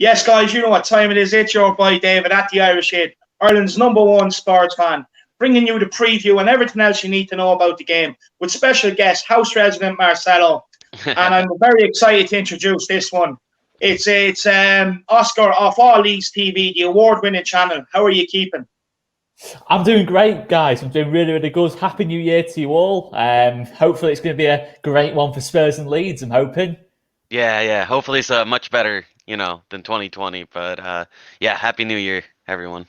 Yes, guys, you know what time it is. It's your boy David at the Irish Head, Ireland's #1 Spurs fan, bringing you the preview and everything else you need to know about the game with special guest, house resident Marcelo. And I'm very excited to introduce this one. It's Oscar off All Leeds TV, the award-winning channel. How are you keeping? I'm doing great, guys. I'm doing really, really good. Happy New Year to you all. Hopefully it's going to be a great one for Spurs and Leeds, I'm hoping. Yeah. Hopefully it's much better, than 2020. But yeah, Happy New Year, everyone.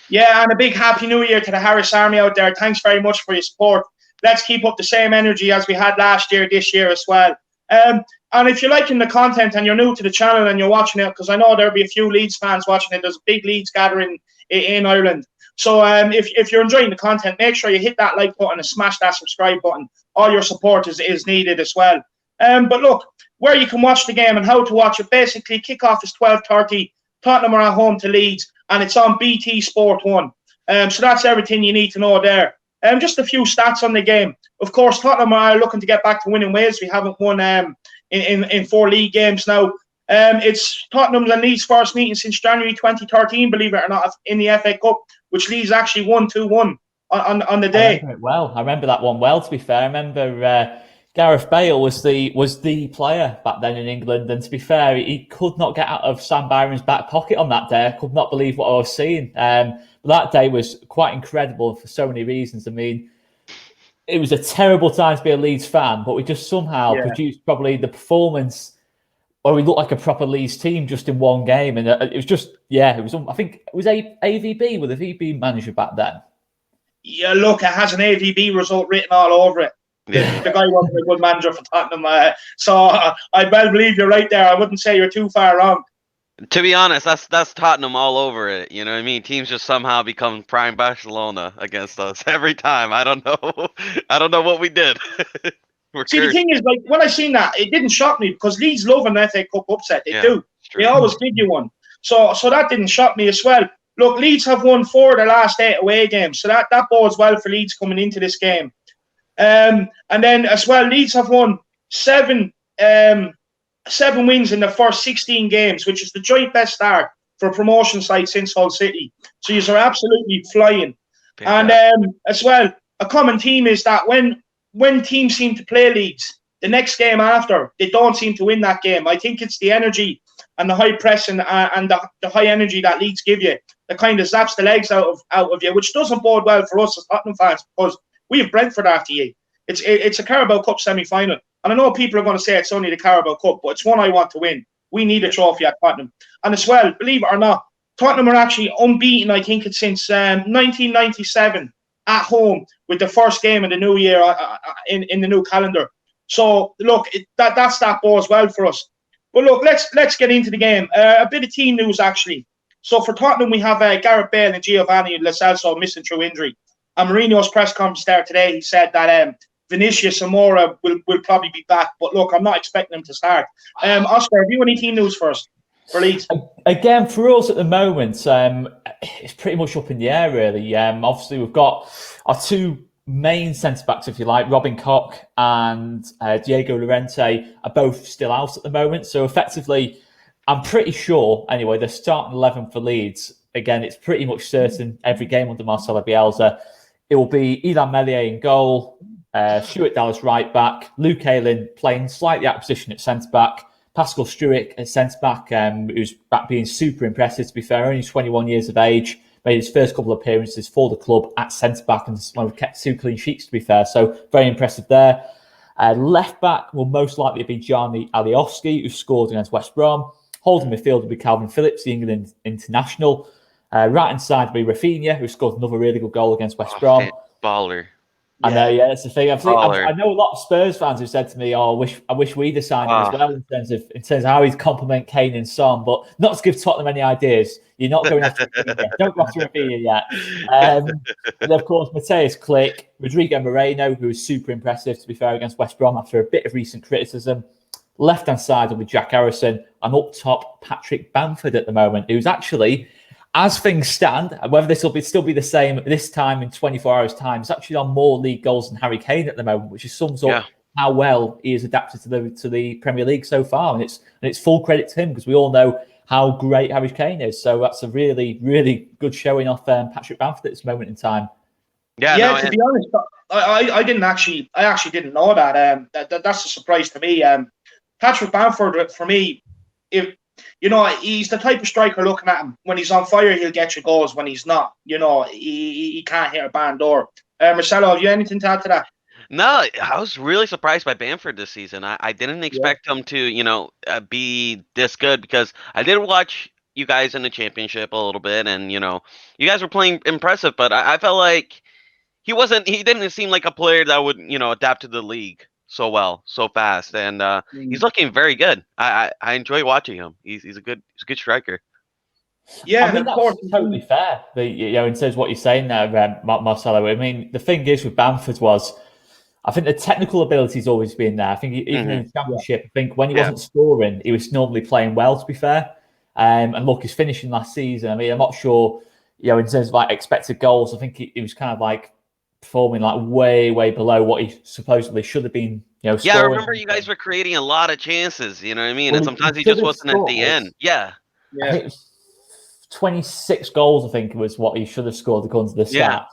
Yeah, and a big Happy New Year to the Harris Army out there. Thanks very much for your support. Let's keep up the same energy as we had last year, this year as well. And if you're liking the content and you're new to the channel and you're watching it, because I know there'll be a few Leeds fans watching it, there's a big Leeds gathering in Ireland. So if you're enjoying the content, make sure you hit that like button and smash that subscribe button. All your support is needed as well. But look, where you can watch the game and how to watch it, basically kickoff is 12:30. Tottenham are at home to Leeds, and it's on BT Sport 1. So that's everything you need to know there. Just a few stats on the game. Of course, Tottenham are looking to get back to winning ways. We haven't won in 4 league games now. It's Tottenham's and Leeds' first meeting since January 2013, believe it or not, in the FA Cup, which Leeds actually won 2-1 on the day. I remember that one well, to be fair. I remember Gareth Bale was the player back then in England, and to be fair, he could not get out of Sam Byron's back pocket on that day. I could not believe what I was seeing. But that day was quite incredible for so many reasons. I mean, it was a terrible time to be a Leeds fan, but we just somehow produced probably the performance where we looked like a proper Leeds team just in one game. And it was just, it was, I think it was AVB, with a VB manager back then. Yeah, look, it has an AVB result written all over it. Yeah. The guy wasn't a good manager for Tottenham. So I well believe you're right there. I wouldn't say you're too far wrong. To be honest, that's Tottenham all over it. You know what I mean? Teams just somehow become prime Barcelona against us every time. I don't know. I don't know what we did. See, the thing is, like, when I seen that, it didn't shock me because Leeds love an FA Cup upset. They do. They always give you one. So that didn't shock me as well. Look, Leeds have won 4 of the last 8 away games. So that bodes well for Leeds coming into this game. And then as well, Leeds have won 7 wins in the first 16 games, which is the joint best start for a promotion side since Hull City. So you are absolutely flying. And as well, a common theme is that when teams seem to play Leeds, the next game after, they don't seem to win that game. I think it's the energy and the high press and the high energy that Leeds give you that kind of zaps the legs out of you, which doesn't bode well for us as Tottenham fans because we have Brentford after you. It's a Carabao Cup semi-final. And I know people are going to say it's only the Carabao Cup, but it's one I want to win. We need a trophy at Tottenham. And as well, believe it or not, Tottenham are actually unbeaten, I think it's since 1997 at home with the first game of the new year in the new calendar. So, look, that bodes well for us. But look, let's get into the game. A bit of team news, actually. So for Tottenham, we have Gareth Bale and Giovanni Lo Celso missing through injury. And Mourinho's press conference there today, he said that Vinicius and Moura will probably be back. But look, I'm not expecting them to start. Oscar, have you any team news for us? For Leeds? Again, for us at the moment, it's pretty much up in the air, really. Obviously, we've got our 2 main centre-backs, if you like, Robin Koch and Diego Llorente are both still out at the moment. So effectively, I'm pretty sure, anyway, the starting 11 for Leeds, again, it's pretty much certain every game under Marcelo Bielsa, it will be Illan Meslier in goal, Stuart Dallas right back, Luke Ayling playing slightly out of position at centre-back, Pascal Struijk at centre-back, who's back being super impressive, to be fair, only 21 years of age, made his first couple of appearances for the club at centre-back and we've kept 2 clean sheets, to be fair, so very impressive there. Left-back will most likely be Gianni Alioski, who scored against West Brom. Holding midfield will be Calvin Phillips, the England international. Right-hand side will be Rafinha, who scored another really good goal against West Brom. Baller. I know, that's the thing. I know a lot of Spurs fans who said to me, "Oh, I wish we'd have signed him as well." In terms of how he'd compliment Kane and Son, but not to give Tottenham any ideas. You're not going after Rafinha. Don't go after Rafinha yet. And of course, Mateus Klick, Rodrigo Moreno, who was super impressive to be fair against West Brom after a bit of recent criticism. Left-hand side will be Jack Harrison, and up top Patrick Bamford at the moment, who's actually, as things stand, whether this will still be the same this time in 24 hours' time, it's actually on more league goals than Harry Kane at the moment, which sums up how well he has adapted to the Premier League so far, and it's full credit to him because we all know how great Harry Kane is. So that's a really, really good showing off Patrick Bamford at this moment in time. Yeah, to be honest, I actually didn't know that. That's a surprise to me. Patrick Bamford, for me, if he's the type of striker. Looking at him, when he's on fire, he'll get you goals. When he's not, he can't hit a barn door. Marcelo, have you anything to add to that? No, I was really surprised by Bamford this season. I didn't expect him to, be this good, because I did watch you guys in the championship a little bit, and you guys were playing impressive, but I felt like he didn't seem like a player that would, adapt to the league so well, so fast, and he's looking very good. I enjoy watching him. He's a good striker. Yeah, I mean, that's totally fair. In terms of what you're saying there, Marcelo. I mean, the thing is with Bamford was, I think the technical ability's always been there. I think even in the championship, I think when he wasn't scoring, he was normally playing well, to be fair. And look, he's finishing last season. I mean, I'm not sure, in terms of like expected goals, I think he was kind of like performing like way, way below what he supposedly should have been, scoring. Yeah, I remember you guys were creating a lot of chances, you know what I mean? Well, and sometimes he just wasn't at the end. Yeah. I think it was 26 goals, I think, was what he should have scored according to the stats. Yeah.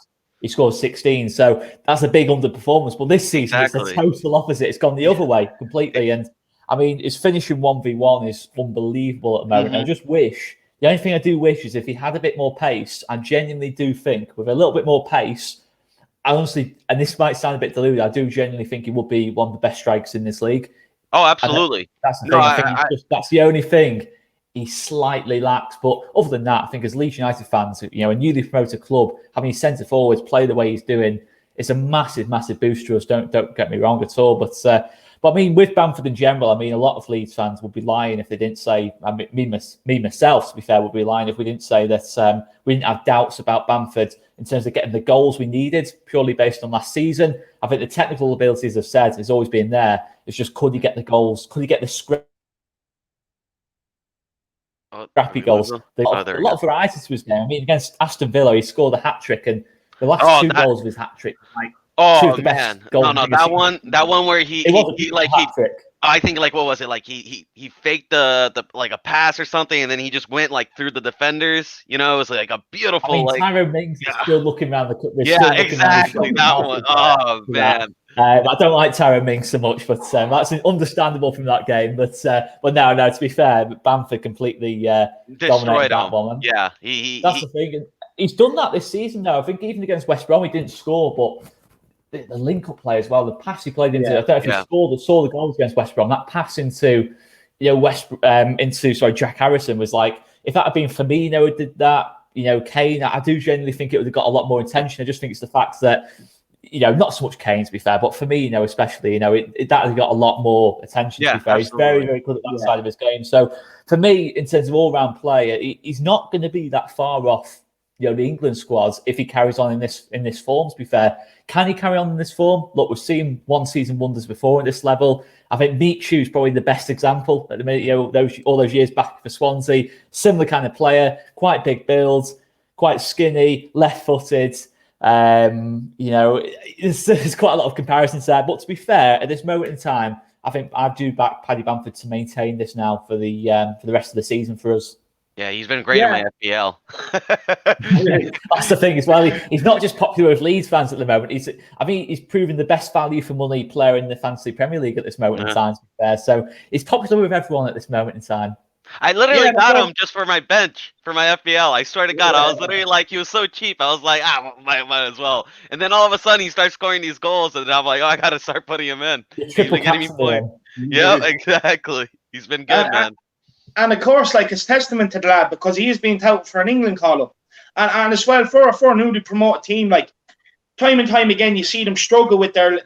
He scored 16, so that's a big underperformance. But this season, it's the total opposite. It's gone the other way completely. And I mean, his finishing 1v1 is unbelievable at the moment. I just wish, the only thing I do wish is if he had a bit more pace. I genuinely do think with a little bit more pace, I honestly, and this might sound a bit deluded, I do genuinely think he would be one of the best strikers in this league. Oh, absolutely. That's the thing. I think that's the only thing he slightly lacks. But other than that, I think as Leeds United fans, a newly promoted club, having his centre forwards play the way he's doing, it's a massive, massive boost to us. Don't get me wrong at all. But I mean, with Bamford in general, I mean, a lot of Leeds fans would be lying if they didn't say, I mean, me myself, to be fair, would be lying if we didn't say that we didn't have doubts about Bamford in terms of getting the goals we needed, purely based on last season. I think the technical abilities, as I've said, has always been there. It's just, could he get the goals? Could he get the scrappy goals? A lot of varieties was there. I mean, against Aston Villa, he scored a hat-trick, and the last two goals of his hat-trick, two of the best goals. No, that one where he I think, like, what was it? Like he faked the like a pass or something, and then he just went like through the defenders. It was like a beautiful. I mean, Tyrone Mings is still looking around the. Yeah, exactly that one. Oh man. I don't like Tyrone Mings so much, but that's understandable from that game. But no. To be fair, Bamford completely dominated that one. Yeah, that's the thing. And he's done that this season, though. I think even against West Brom, he didn't score, but the link-up play as well, the pass he played into, I don't know if you saw the goals against West Brom, that pass into, Jack Harrison was like, if that had been Firmino who did that, Kane, I do genuinely think it would have got a lot more attention. I just think it's the fact that, not so much Kane, to be fair, but Firmino especially, that has got a lot more attention, to be fair. Absolutely. He's very, very good at that side of his game. So for me, in terms of all-round play, he's not going to be that far off the England squads if he carries on in this form, to be fair. Can he carry on in this form? Look, we've seen one-season wonders before at this level. I think Michu is probably the best example at the minute. All those years back for Swansea, similar kind of player, quite big build, quite skinny, left-footed. There's quite a lot of comparisons there. But to be fair, at this moment in time, I think I do back Paddy Bamford to maintain this now for the rest of the season for us. Yeah, he's been great in my FPL. That's the thing as well. He's not just popular with Leeds fans at the moment. He's proven the best value for money player in the Fantasy Premier League at this moment in time, to be fair. So he's popular with everyone at this moment in time. I literally got him just for my bench, for my FPL. I swear to God, I was literally like, he was so cheap. I was like, might as well. And then all of a sudden, he starts scoring these goals, and I'm like, I got to start putting him in. He's been getting me points. Yeah, exactly. He's been good, man. And of course, it's testament to the lad, because he is being touted for an England call-up. And as well, for a newly promoted team, time and time again, you see them struggle with their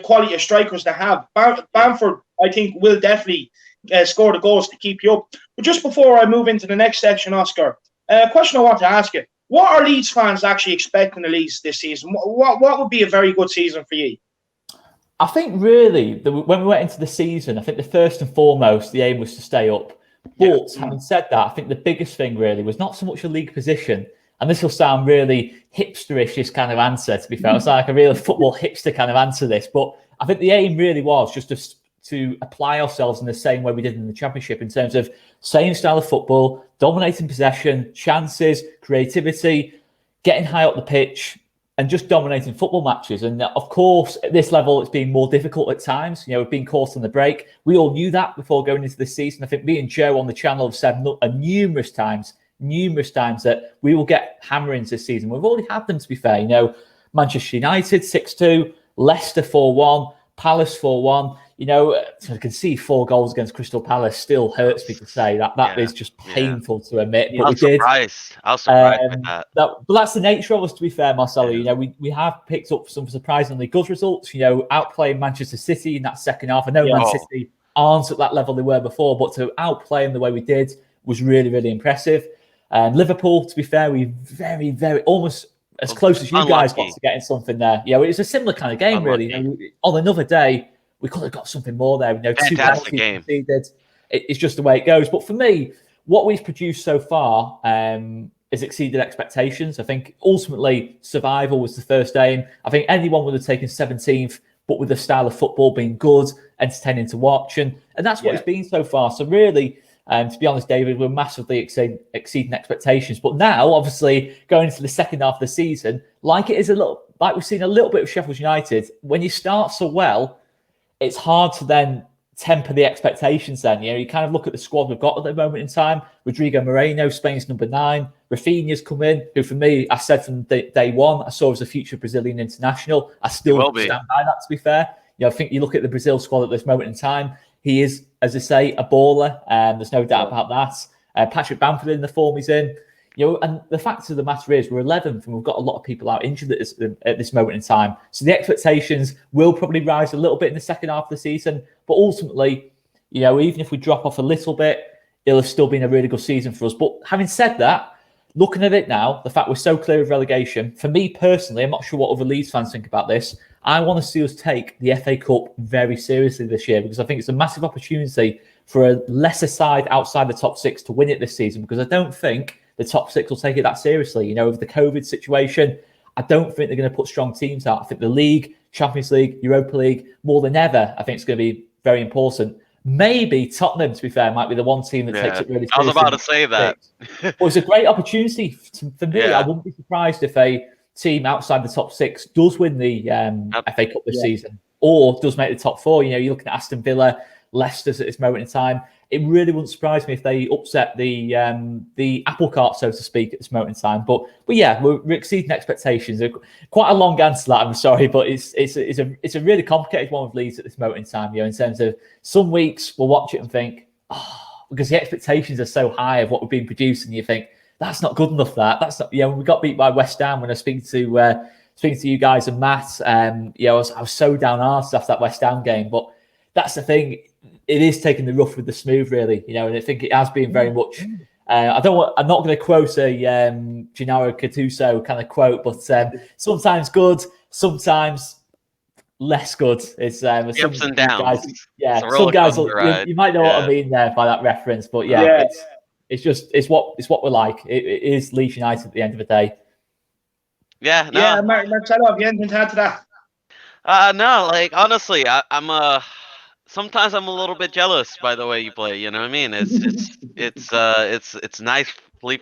quality of strikers they have. Bamford, I think, will definitely score the goals to keep you up. But just before I move into the next section, Oscar, a question I want to ask you. What are Leeds fans actually expecting the Leeds this season? What would be a very good season for you? I think really, when we went into the season, I think the first and foremost, the aim was to stay up. But having said that, I think the biggest thing really was not so much a league position. And this will sound really hipsterish, this kind of answer, to be fair. It's like a real football hipster kind of answer this. But I think the aim really was just to apply ourselves in the same way we did in the Championship in terms of same style of football, dominating possession, chances, creativity, getting high up the pitch, and just dominating football matches. And of course, at this level, it's been more difficult at times. We've been caught on the break. We all knew that before going into this season. I think me and Joe on the channel have said numerous times that we will get hammerings this season. We've already had them, to be fair. Manchester United 6-2, Leicester 4-1, Palace 4-1. I can see 4 goals against Crystal Palace still hurts me to say that is just painful to admit. But I was surprised with that. But that's the nature of us, to be fair, Marcelo. We have picked up some surprisingly good results. Outplaying Manchester City in that second half. I know Man City aren't at that level they were before, but to outplay them the way we did was really, really impressive. Liverpool, to be fair, we very, very almost as close as you guys got to getting something there. It was a similar kind of game, really. On another day, we could have got something more there. Fantastic game. It's just the way it goes. But for me, what we've produced so far has exceeded expectations. I think ultimately survival was the first aim. I think anyone would have taken 17th, but with the style of football being good, entertaining to watch, and that's what it's been so far. So really, to be honest, David, we're massively exceeding expectations. But now, obviously, going into the second half of the season, like we've seen a little bit of Sheffield United, when you start so well, it's hard to then temper the expectations then. You kind of look at the squad we've got at the moment in time. Rodrigo Moreno, Spain's number 9. Rafinha's come in, who for me, I said from day one, I saw as a future Brazilian international. I still stand by that, to be fair. I think you look at the Brazil squad at this moment in time, he is, as I say, a baller. There's no doubt about that. Patrick Bamford in the form he's in. And the fact of the matter is we're 11th and we've got a lot of people out injured at this moment in time. So the expectations will probably rise a little bit in the second half of the season. But ultimately, even if we drop off a little bit, it'll have still been a really good season for us. But having said that, looking at it now, the fact we're so clear of relegation, for me personally, I'm not sure what other Leeds fans think about this. I want to see us take the FA Cup very seriously this year because I think it's a massive opportunity for a lesser side outside the top 6 to win it this season because I don't think the top 6 will take it that seriously. With the COVID situation, I don't think they're going to put strong teams out. I think the league, Champions League, Europa League, more than ever, I think it's going to be very important. Maybe Tottenham, to be fair, might be the one team that takes it really seriously. I was about to say that. But it's a great opportunity for me. I wouldn't be surprised if a team outside the top 6 does win the FA Cup this season or does make the top 4. You're looking at Aston Villa, Leicester's at this moment in time. It really wouldn't surprise me if they upset the apple cart, so to speak, at this moment in time. But yeah, we're exceeding expectations. Quite a long answer to that, I'm sorry, but it's a really complicated one with Leeds at this moment in time. In terms of some weeks we'll watch it and think, because the expectations are so high of what we've been producing, you think that's not good enough. That's not. When we got beat by West Ham, when I speak to you guys and Matt, I was so down-arsed after that West Ham game. But that's the thing. It is taking the rough with the smooth, really, and I think it has been very much. I'm not going to quote a Gennaro Gattuso kind of quote, but sometimes good, sometimes less good. It's ups and downs. Some guys, you might know what I mean there by that reference, but it's what we're like. It is Leeds United at the end of the day. Yeah, no. Yeah, Marcelo, have you anything to add to that? No, honestly, I'm sometimes I'm a little bit jealous by the way you play. You know what I mean? It's nice, free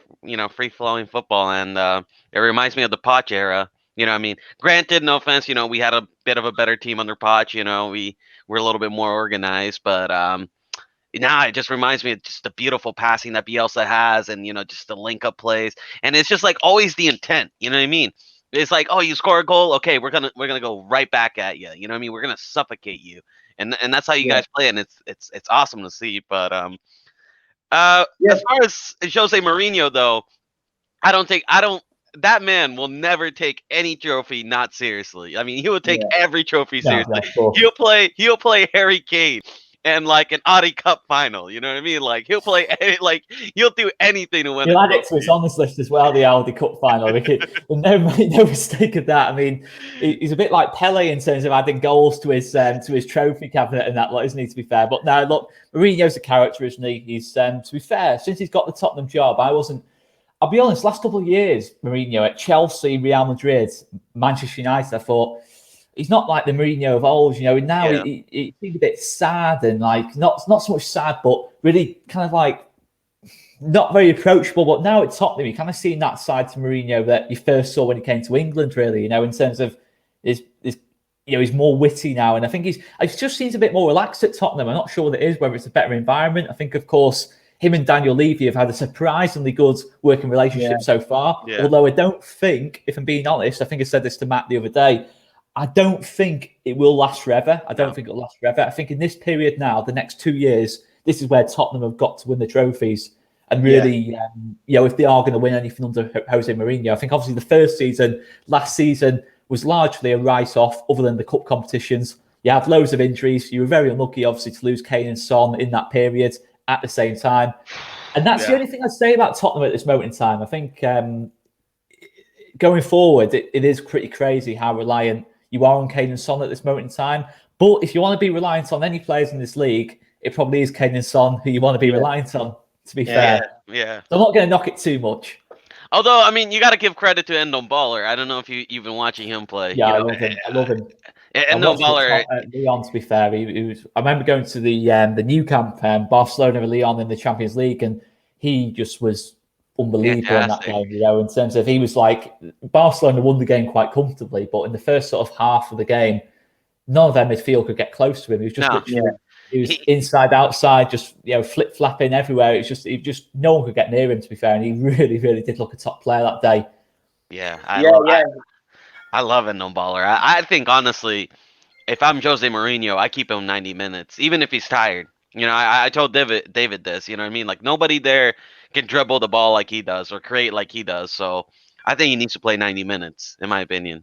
flowing football, and it reminds me of the Poch era. You know what I mean? Granted, no offense, we had a bit of a better team under Poch. We were a little bit more organized, but now it just reminds me of just the beautiful passing that Bielsa has, and just the link up plays, and it's just always the intent. You know what I mean? It's you score a goal, okay, we're gonna go right back at you. You know what I mean? We're gonna suffocate you. And that's how you guys play, and it's awesome to see. But as far as Jose Mourinho, though, that man will never take any trophy not seriously. I mean, he will take every trophy seriously. He'll play Harry Kane and an Audi Cup final. You know what I mean? He'll play he'll do anything to win. He'll add it to his honours list as well. The Audi Cup final. No mistake of that. I mean, he's a bit like Pele in terms of adding goals to his trophy cabinet and that lot, isn't he? To be fair, but no, look, Mourinho's a character, isn't he? He's to be fair, since he's got the Tottenham job, I'll be honest. Last couple of years, Mourinho at Chelsea, Real Madrid, Manchester United, I thought, he's not like the Mourinho of old, you know. And now he seems a bit sad and like not so much sad, but really kind of like not very approachable. But now at Tottenham, you're kind of seeing that side to Mourinho that you first saw when he came to England, really, you know, in terms of his you know, he's more witty now. And I think he just seems a bit more relaxed at Tottenham. I'm not sure what it is, whether it's a better environment. I think, of course, him and Daniel Levy have had a surprisingly good working relationship so far. Yeah. Although I don't think, if I'm being honest, I think I said this to Matt the other day, I don't think it will last forever. I don't think it'll last forever. I think in this period now, the next 2 years, this is where Tottenham have got to win the trophies. And really, you know, if they are going to win anything under Jose Mourinho, I think obviously the first season, last season, was largely a write-off other than the cup competitions. You had loads of injuries. You were very unlucky, obviously, to lose Kane and Son in that period at the same time. And that's the only thing I'd say about Tottenham at this moment in time. I think going forward, it is pretty crazy how reliant you are on Kane and Son at this moment in time. But if you want to be reliant on any players in this league, it probably is Kane and Son who you want to be reliant on, to be fair. Yeah. So I'm not going to knock it too much. Although, I mean, you got to give credit to Endon Baller. I don't know if you've been watching him play. Yeah, you know? I love him. Endon Baller. Leon, to be fair, he was. I remember going to the new camp, Barcelona with Leon in the Champions League, and he just was unbelievable in that game. You know, in terms of he was like Barcelona won the game quite comfortably, but in the first sort of half of the game, none of their midfield could get close to him. He was just literally. He was inside, outside, just flip flapping everywhere. It just no one could get near him. To be fair, and he really, really did look a top player that day. Yeah, I love Endon Baller. I think honestly, if I'm Jose Mourinho, I keep him 90 minutes, even if he's tired. You know, I told David this. You know what I mean? Like nobody there can dribble the ball like he does or create like he does. So I think he needs to play 90 minutes, in my opinion.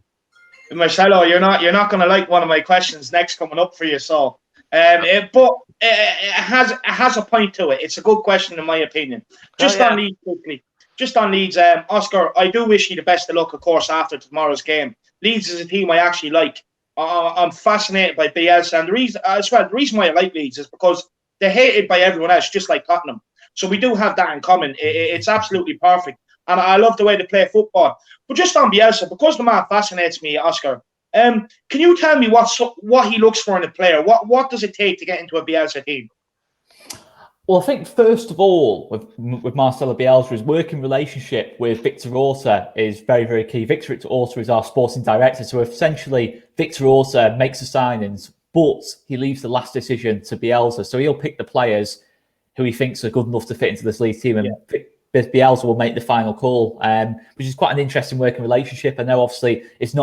Marcelo, you're not going to like one of my questions next coming up for you. So. But it has a point to it. It's a good question in my opinion. On Leeds quickly. Just on Leeds, Oscar, I do wish you the best of luck, of course, after tomorrow's game. Leeds is a team I actually like. I'm fascinated by Bielsa, and the reason why I like Leeds is because they're hated by everyone else, just like Tottenham. So we do have that in common. It's absolutely perfect, and I love the way they play football. But just on Bielsa, because the man fascinates me, Oscar. Can you tell me what he looks for in a player? What does it take to get into a Bielsa team? Well, I think first of all, with Marcelo Bielsa, his working relationship with Victor Orta is very, very key. Victor Orta is our sporting director, so essentially Victor Orta makes the signings, but he leaves the last decision to Bielsa. So he'll pick the players who he thinks are good enough to fit into this Leeds team, and Bielsa will make the final call, which is quite an interesting working relationship. I know, obviously, it's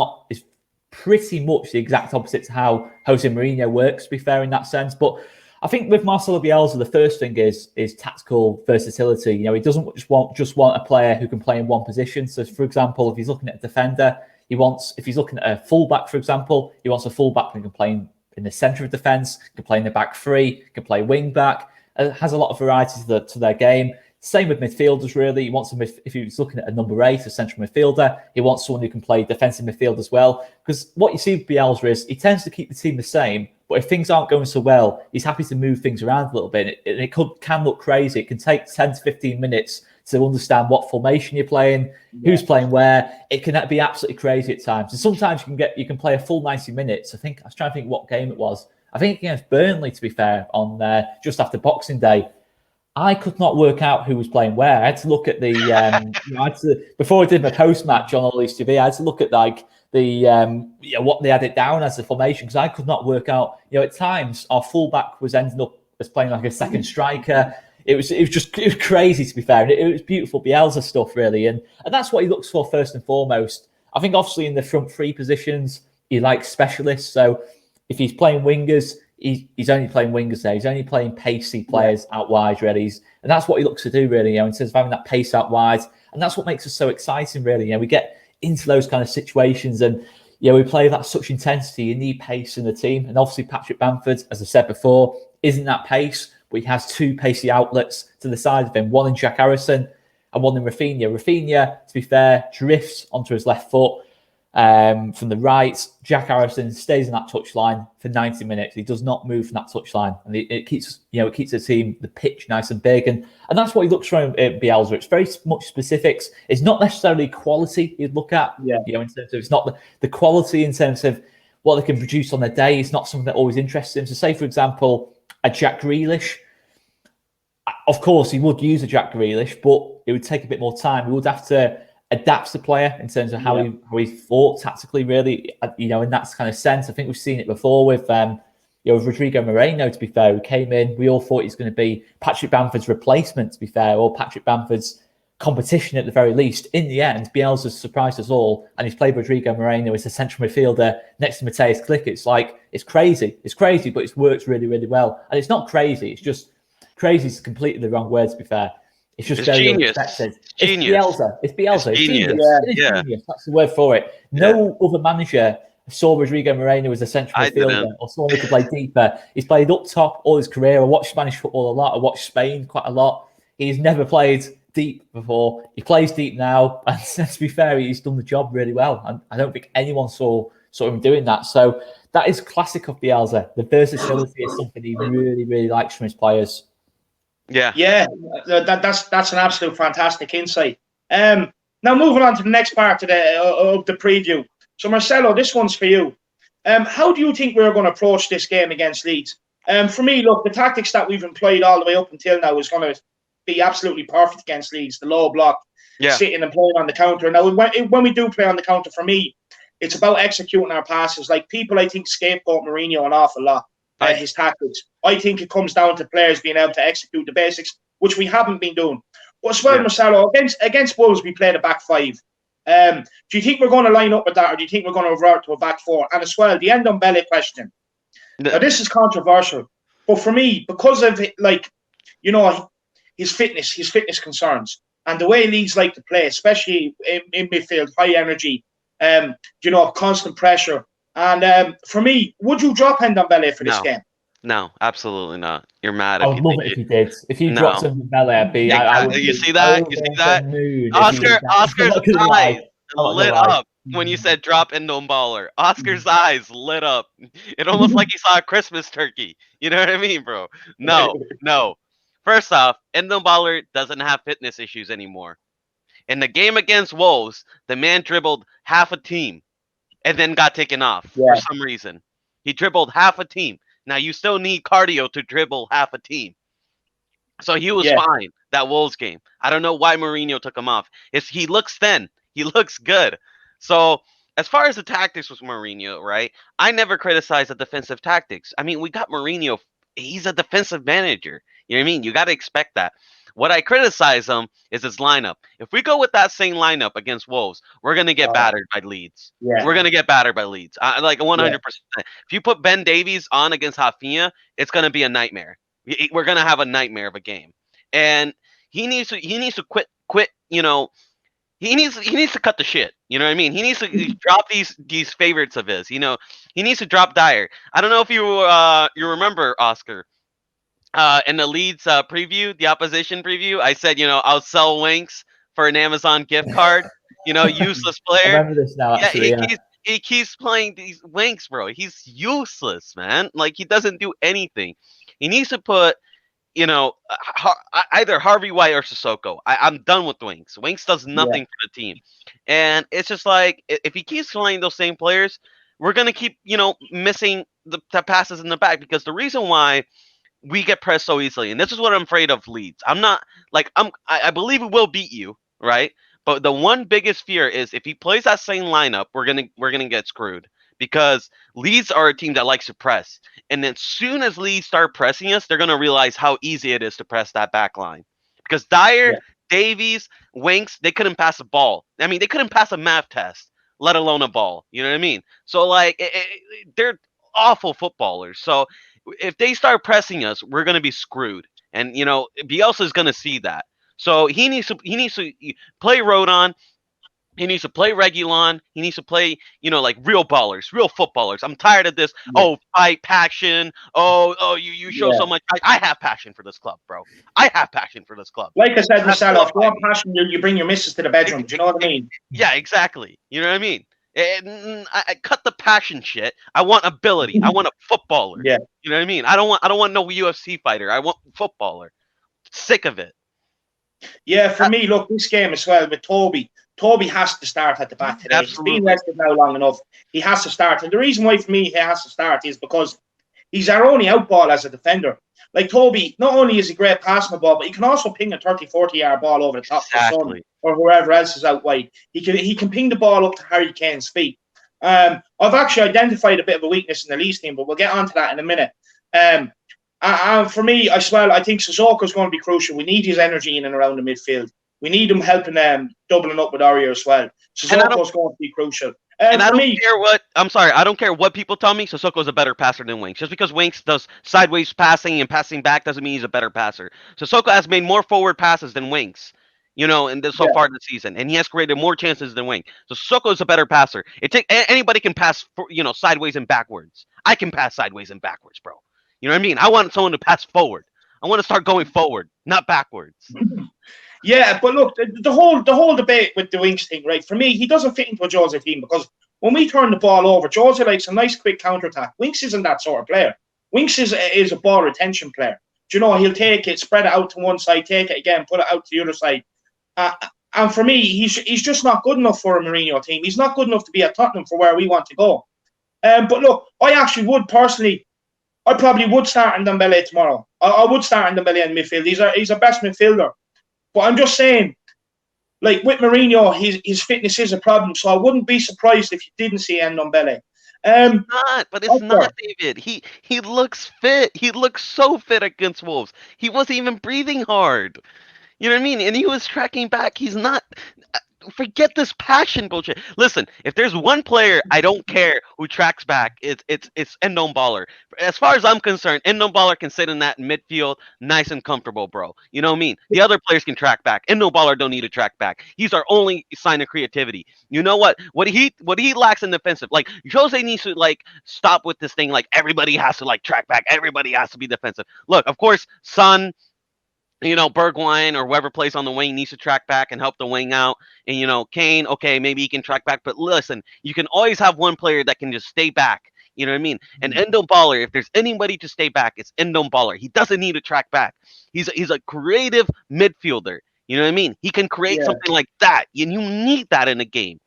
pretty much the exact opposite to how Jose Mourinho works, to be fair, in that sense. But I think with Marcelo Bielsa, the first thing is tactical versatility. You know, he doesn't just want a player who can play in one position. So, for example, if he's looking at a defender, if he's looking at a fullback, for example, he wants a fullback who can play in the centre of defence, can play in the back three, can play wing back. Has a lot of variety to their game. Same with midfielders, really. He wants if he's looking at a number 8, a central midfielder, he wants someone who can play defensive midfield as well. Because what you see with Bielsa is he tends to keep the team the same, but if things aren't going so well, he's happy to move things around a little bit. It can look crazy. It can take 10 to 15 minutes to understand what formation you're playing, who's playing where. It can be absolutely crazy at times. And sometimes you can play a full 90 minutes. I was trying to think what game it was. I think against Burnley, to be fair, on just after Boxing Day. I could not work out who was playing where. I had to look at the before I did my post match on All East TV. I had to look at what they had it down as a formation, because I could not work out. You know, at times our fullback was ending up as playing like a second striker. It was crazy, to be fair. And it was beautiful Bielsa stuff, really, and that's what he looks for first and foremost. I think obviously in the front three positions he likes specialists. So if he's playing wingers, he's only playing wingers there. He's only playing pacey players out wide, really. And that's what he looks to do, really, you know, in terms of having that pace out wide. And that's what makes us so exciting, really. You know, we get into those kind of situations and, you know, we play that such intensity. You need pace in the team. And obviously Patrick Bamford, as I said before, isn't that pace, but he has 2 pacey outlets to the side of him, one in Jack Harrison and one in Rafinha. Rafinha, to be fair, drifts onto his left foot. From the right, Jack Harrison stays in that touchline for 90 minutes. He does not move from that touchline, and it keeps the team, the pitch, nice and big, and that's what he looks for in Bielsa. It's very much specifics. It's not necessarily quality you'd look at, you know, in terms of it's not the quality in terms of what they can produce on their day is not something that always interests him. So say, for example, a Jack Grealish. Of course, he would use a Jack Grealish, but it would take a bit more time. He would have to adapt the player in terms of how he thought tactically, really, in that kind of sense. I think we've seen it before with Rodrigo Moreno, to be fair, who came in. We all thought he's going to be Patrick Bamford's replacement, to be fair, or Patrick Bamford's competition at the very least. In the end, Bielsa's surprised us all, and he's played Rodrigo Moreno as a central midfielder next to Mateusz Klich. It's crazy, but it's worked really, really well. And it's not crazy, it's just crazy is completely the wrong word, to be fair. It's just very unexpected. It's Bielsa. It's genius. It is genius. That's the word for it. No other manager saw Rodrigo Moreno as a central midfielder or someone who could play deeper. He's played up top all his career. I watched Spanish football a lot. I watched Spain quite a lot. He's never played deep before. He plays deep now. And to be fair, he's done the job really well. And I don't think anyone saw him doing that. So that is classic of Bielsa. The versatility is something he really, really likes from his players. Yeah. That's an absolute fantastic insight. Now moving on to the next part of the preview. So Marcelo, this one's for you. How do you think we're going to approach this game against Leeds? For me, look, the tactics that we've employed all the way up until now is going to be absolutely perfect against Leeds. The low block, sitting and playing on the counter. Now, when we do play on the counter, for me, it's about executing our passes. Like, people, I think, scapegoat Mourinho an awful lot. His tactics. I think it comes down to players being able to execute the basics, which we haven't been doing. But as well, Marcelo, against Wolves, we played a back five. Do you think we're going to line up with that, or do you think we're going to revert to a back four? And as well, the Ndombele question. Now, this is controversial, but for me, because of his fitness concerns, and the way Leeds like to play, especially in midfield, high energy, constant pressure. And for me, would you drop Ndombele for this game? No, absolutely not. You're mad. I would love it if you did. If you dropped Ndombele, I'd be. You see that? You see that? Oscar's eyes lit up when you said drop Ndombele. Oscar's eyes lit up. It almost like he saw a Christmas turkey. You know what I mean, bro? No. First off, Ndombele doesn't have fitness issues anymore. In the game against Wolves, the man dribbled half a team and then got taken off for some reason. He dribbled half a team. Now, you still need cardio to dribble half a team. So he was fine, that Wolves game. I don't know why Mourinho took him off. He looks thin. He looks good. So as far as the tactics with Mourinho, right, I never criticized the defensive tactics. I mean, we got Mourinho. He's a defensive manager. You know what I mean? You got to expect that. What I criticize him is his lineup. If we go with that same lineup against Wolves, we're going to get battered by Leeds. We're going to get battered by Leeds. Like 100%. If you put Ben Davies on against Rafinha, it's going to be a nightmare. We're going to have a nightmare of a game. And he needs to quit, he needs to cut the shit. You know what I mean? He needs to drop these favorites of his. He needs to drop Dyer. I don't know if you remember, Oscar. In the Leeds preview, the opposition preview, I said, I'll sell Winks for an Amazon gift card. Useless player. I remember this now, actually. He keeps playing these Winks, bro. He's useless, man. Like, he doesn't do anything. He needs to put, either Harvey White or Sissoko. I'm done with Winks. Winks does nothing for the team. And it's just like, if he keeps playing those same players, we're going to keep, missing the passes in the back, because the reason why we get pressed so easily, and this is what I'm afraid of Leeds. I believe we will beat you, right? But the one biggest fear is if he plays that same lineup, we're gonna get screwed, because Leeds are a team that likes to press, and as soon as Leeds start pressing us, they're gonna realize how easy it is to press that back line. Because Dyer, Davies, Winks, they couldn't pass a ball. I mean, they couldn't pass a math test, let alone a ball. You know what I mean? So they're awful footballers. So if they start pressing us, we're going to be screwed. And, Bielsa is going to see that. So he needs to play Rodon. He needs to play Reguilon. He needs to play, real ballers, real footballers. I'm tired of this. Fight, passion. You show so much. I have passion for this club, bro. I have passion for this club. Like I said, Marcelo, if you want passion, you bring your missus to the bedroom. Do you know what I mean? Yeah, exactly. You know what I mean? And I cut the passion shit. I want ability. I want a footballer. Yeah. You know what I mean? I don't want no UFC fighter. I want footballer. Sick of it. Yeah, for me, look, this game as well with Toby. Toby has to start at the back today. Absolutely. He's been rested now long enough. He has to start. And the reason why, for me, he has to start is because he's our only outball as a defender. Like Toby, not only is he great passing the ball, but he can also ping a 30, 40-yard ball over the top for Son or whoever else is out wide. He can ping the ball up to Harry Kane's feet. I've actually identified a bit of a weakness in the Leeds team, but we'll get onto that in a minute. For me, I think Sissoko's going to be crucial. We need his energy in and around the midfield. We need him helping doubling up with Aurier as well. Sissoko's going to be crucial. And I don't care what people tell me, Sissoko's a better passer than Winks. Just because Winks does sideways passing and passing back doesn't mean he's a better passer. Sissoko has made more forward passes than Winks, so far this season. And he has created more chances than Winks. So Sissoko is a better passer. Anybody can pass, sideways and backwards. I can pass sideways and backwards, bro. You know what I mean? I want someone to pass forward. I want to start going forward, not backwards. Yeah, but look, the whole debate with the Winks thing, right? For me, he doesn't fit into a Jose team because when we turn the ball over, Jose likes a nice quick counter-attack. Winks isn't that sort of player. Winks is a ball retention player. He'll take it, spread it out to one side, take it again, put it out to the other side. And for me, he's just not good enough for a Mourinho team. He's not good enough to be at Tottenham for where we want to go. But look, I actually would personally, I probably would start Ndombele tomorrow. I would start Ndombele in midfield. He's a best midfielder. But I'm just saying, like with Mourinho, his fitness is a problem. So I wouldn't be surprised if you didn't see Ndombele. It's not, David. He looks fit. He looks so fit against Wolves. He wasn't even breathing hard. You know what I mean? And he was tracking back. He's not. Forget this passion bullshit. Listen, if there's one player I don't care who tracks back, it's Ndombele. As far as I'm concerned, Ndombele can sit in that midfield nice and comfortable, bro. You know what I mean? The other players can track back. Ndombele don't need to track back. He's our only sign of creativity. You know what? What he lacks in defensive, like Jose needs to stop with this thing. Like everybody has to track back. Everybody has to be defensive. Look, of course, Son. Bergwijn or whoever plays on the wing needs to track back and help the wing out. And, Kane, okay, maybe he can track back. But listen, you can always have one player that can just stay back. You know what I mean? And Ndombele, if there's anybody to stay back, it's Ndombele. He doesn't need to track back. He's a creative midfielder. You know what I mean? He can create something like that. And you need that in a game.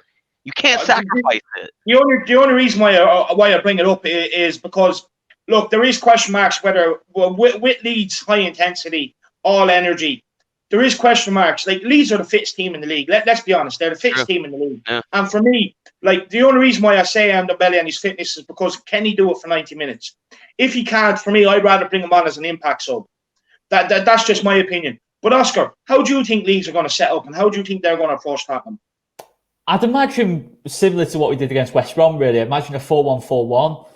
You can't sacrifice it. The only reason why I bring it up is because, look, there is question marks whether with Leeds high intensity, all energy, there is question marks. Like Leeds are the fittest team in the league. Let's be honest, they're the fittest team in the league. Yeah. And for me, the only reason why I say Ndombele and his fitness is because can he do it for 90 minutes? If he can't, for me, I'd rather bring him on as an impact sub. That's just my opinion. But Oscar, how do you think Leeds are going to set up, and how do you think they're going to approach Tottenham? I'd imagine similar to what we did against West Brom. Really, imagine a 4-1-4-1.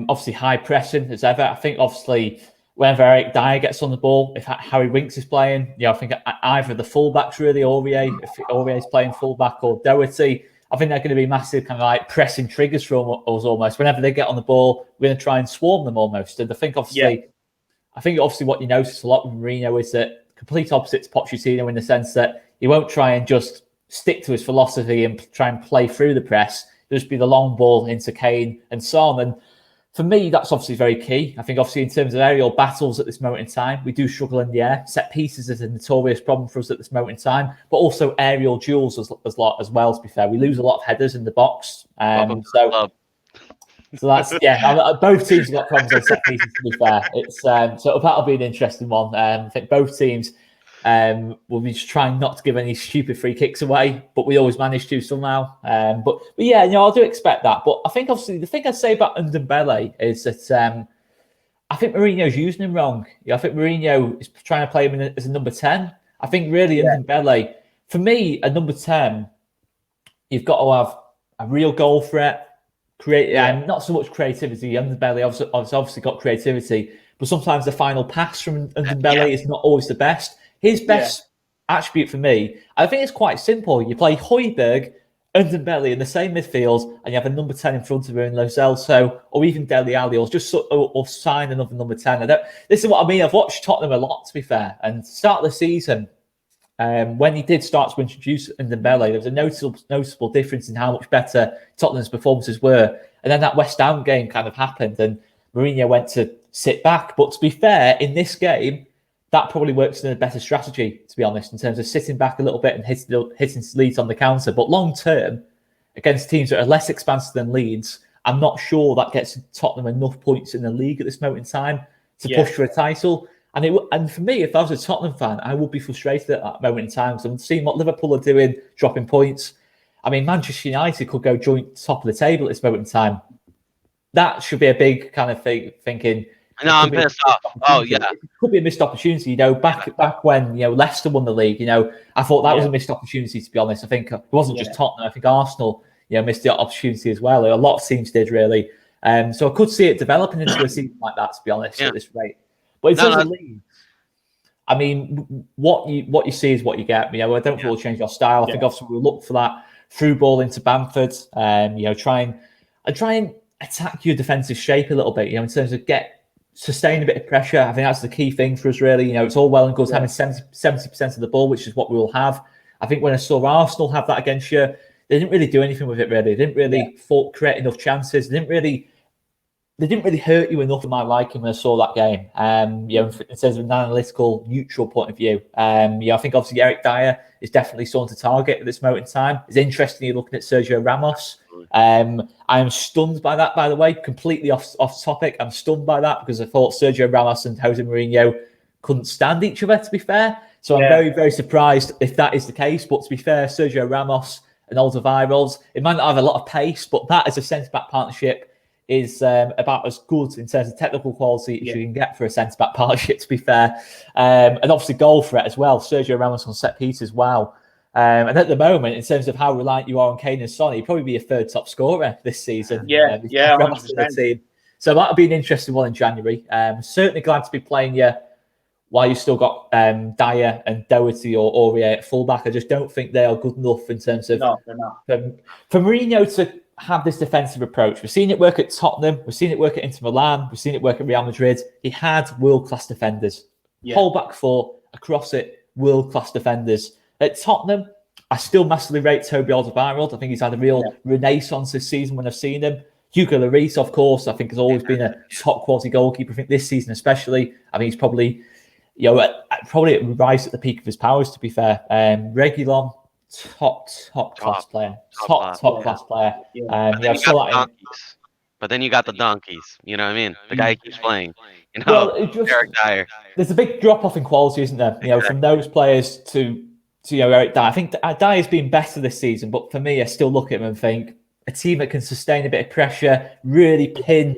Obviously, high pressing as ever. I think obviously, whenever Eric Dyer gets on the ball, if Harry Winks is playing, I think either the fullbacks really, Aurier, if Aurier's playing fullback, or Doherty, I think they're going to be massive kind of triggers for us almost. Whenever they get on the ball, we're going to try and swarm them almost. And I think obviously what you notice a lot with Mourinho is that complete opposite to Pochettino in the sense that he won't try and just stick to his philosophy and try and play through the press. There'll just be the long ball into Kane and Son. And for me, that's obviously very key. I think obviously in terms of aerial battles at this moment in time, we do struggle in the air. Set pieces is a notorious problem for us at this moment in time, but also aerial duels as well, to be fair. We lose a lot of headers in the box. So that's, both teams have got problems on set pieces, to be fair. It's so that'll be an interesting one. I think both teams will be just trying not to give any stupid free kicks away, but we always manage to somehow. But yeah, I do expect that. But I think obviously the thing I'd say about Ndombele is that I think Mourinho's using him wrong. I think Mourinho is trying to play him as a number 10. I think really Ndombele, for me, a number 10, you've got to have a real goal threat, not so much creativity. Ndombele obviously got creativity, but sometimes the final pass from Ndombele is not always the best. His best attribute for me, I think it's quite simple. You play Højbjerg, Ndombele in the same midfield, and you have a number 10 in front of him in Lo Celso, or even Dele Alli, or sign another number 10. This is what I mean. I've watched Tottenham a lot, to be fair. And start of the season, when he did start to introduce Ndombele, there was a noticeable difference in how much better Tottenham's performances were. And then that West Ham game kind of happened, and Mourinho went to sit back. But to be fair, in this game, that probably works in a better strategy, to be honest, in terms of sitting back a little bit and hitting Leeds on the counter. But long term, against teams that are less expansive than Leeds, I'm not sure that gets Tottenham enough points in the league at this moment in time to push for a title. And for me, if I was a Tottenham fan, I would be frustrated at that moment in time because I'm seeing what Liverpool are doing, dropping points. I mean, Manchester United could go joint top of the table at this moment in time. That should be a big kind of thing, thinking. No, I'm pissed off. Oh, yeah. It could be a missed opportunity. Back when, Leicester won the league, I thought that was a missed opportunity, to be honest. I think it wasn't just Tottenham. I think Arsenal, missed the opportunity as well. A lot of teams did, really. So I could see it developing into a season like that, to be honest, at this rate. But in terms of Leeds, I mean, what you see is what you get. I don't think we'll change our style. I think obviously we'll look for that through ball into Bamford. Try and attack your defensive shape a little bit. In terms of sustain a bit of pressure. I think that's the key thing for us, really. It's all well and good having 70% of the ball, which is what we will have. I think when I saw Arsenal have that against you, they didn't really do anything with it, really. They didn't really create enough chances. They didn't really hurt you enough in my liking when I saw that game. In terms of an analytical, neutral point of view. I think obviously Eric Dyer is definitely someone to target at this moment in time. It's interesting you're looking at Sergio Ramos. I am stunned by that, by the way, completely off topic. I'm stunned by that because I thought Sergio Ramos and Jose Mourinho couldn't stand each other, to be fair. So I'm very, very surprised if that is the case. But to be fair, Sergio Ramos and Alderweireld, it might not have a lot of pace, but that as a centre-back partnership is about as good in terms of technical quality as you can get for a centre-back partnership, to be fair. And obviously goal threat as well. Sergio Ramos on set pieces, wow. And at the moment, in terms of how reliant you are on Kane and Son, he'd probably be a third top scorer this season. 100%. So that'll be an interesting one in January. Certainly glad to be playing you while you've still got Dyer and Doherty or Aurier at fullback. I just don't think they are good enough in terms of... No, they're not. For Mourinho to have this defensive approach, we've seen it work at Tottenham, we've seen it work at Inter Milan, we've seen it work at Real Madrid. He had world-class defenders. Whole back four, across it, world-class defenders. At Tottenham, I still massively rate Toby Alderweireld. I think he's had a real renaissance this season when I've seen him. Hugo Lloris, of course, I think has always been a top quality goalkeeper. I think this season especially, I think he's probably, probably rise at the peak of his powers, to be fair. Reguilon, top class player. Top class player. But then you got the donkeys. You know what I mean? The guy who keeps playing. Eric Dyer. There's a big drop off in quality, isn't there? From those players to Eric Dyer. I think Dyer's been better this season, but for me, I still look at him and think a team that can sustain a bit of pressure, really pin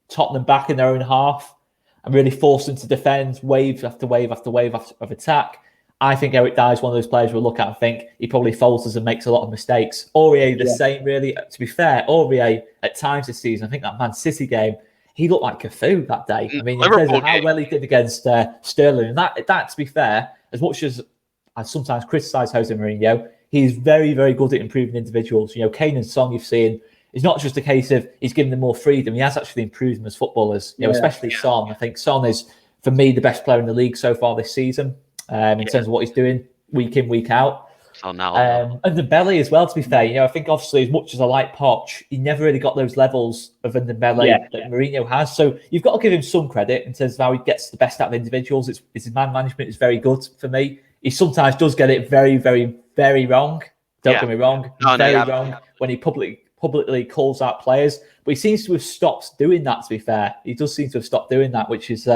Tottenham back in their own half and really force them to defend wave after wave after wave of attack. I think Eric Dyer is one of those players we'll look at and think he probably falters and makes a lot of mistakes. Aurier, the same, really. To be fair, Aurier, at times this season, I think that Man City game, he looked like Cafu that day. I mean, in terms of how well he did against Sterling. And that, to be fair, as much as I sometimes criticise Jose Mourinho, he's very, very good at improving individuals. Kane and Son, you've seen, it's not just a case of he's giving them more freedom. He has actually improved them as footballers, especially Son. I think Son is, for me, the best player in the league so far this season in terms of what he's doing week in, week out. So now, and Dembele as well, to be fair. I think obviously as much as I like Poch, he never really got those levels of Dembele that Mourinho has. So you've got to give him some credit in terms of how he gets the best out of individuals. His man management is very good for me. He sometimes does get it very, very, very wrong. Don't get me wrong. Wrong when he publicly calls out players. But he seems to have stopped doing that, to be fair. He does seem to have stopped doing that, which is,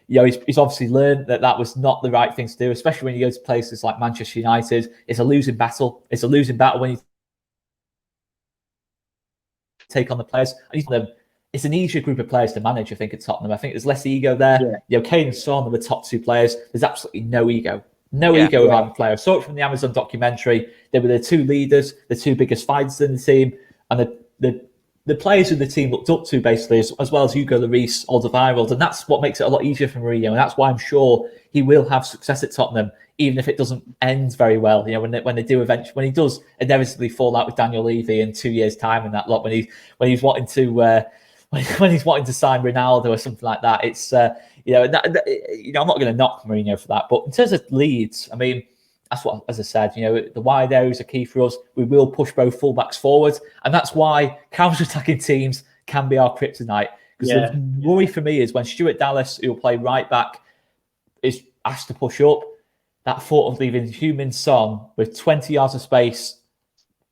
he's obviously learned that was not the right thing to do, especially when you go to places like Manchester United. It's a losing battle. It's a losing battle when you take on the players. It's an easier group of players to manage, I think, at Tottenham. I think there's less ego there. Kane and Son are the top two players. There's absolutely no ego. Ego with either player. I saw it from the Amazon documentary. They were the two leaders, the two biggest fighters in the team, and the players who the team looked up to, basically, as well as Hugo Lloris, Alderweireld, and that's what makes it a lot easier for Mourinho, and that's why I'm sure he will have success at Tottenham, even if it doesn't end very well. When they do eventually, when he does inevitably fall out with Daniel Levy in 2 years' time, and that lot, when he's wanting to sign Ronaldo or something like that, it's I'm not going to knock Mourinho for that, but in terms of Leeds, I mean, that's what, as I said, the wide areas are key for us. We will push both fullbacks forward, and that's why counter-attacking teams can be our kryptonite. Because the worry for me is when Stuart Dallas, who will play right back, asked to push up. That thought of leaving Heung-min Son with 20 yards of space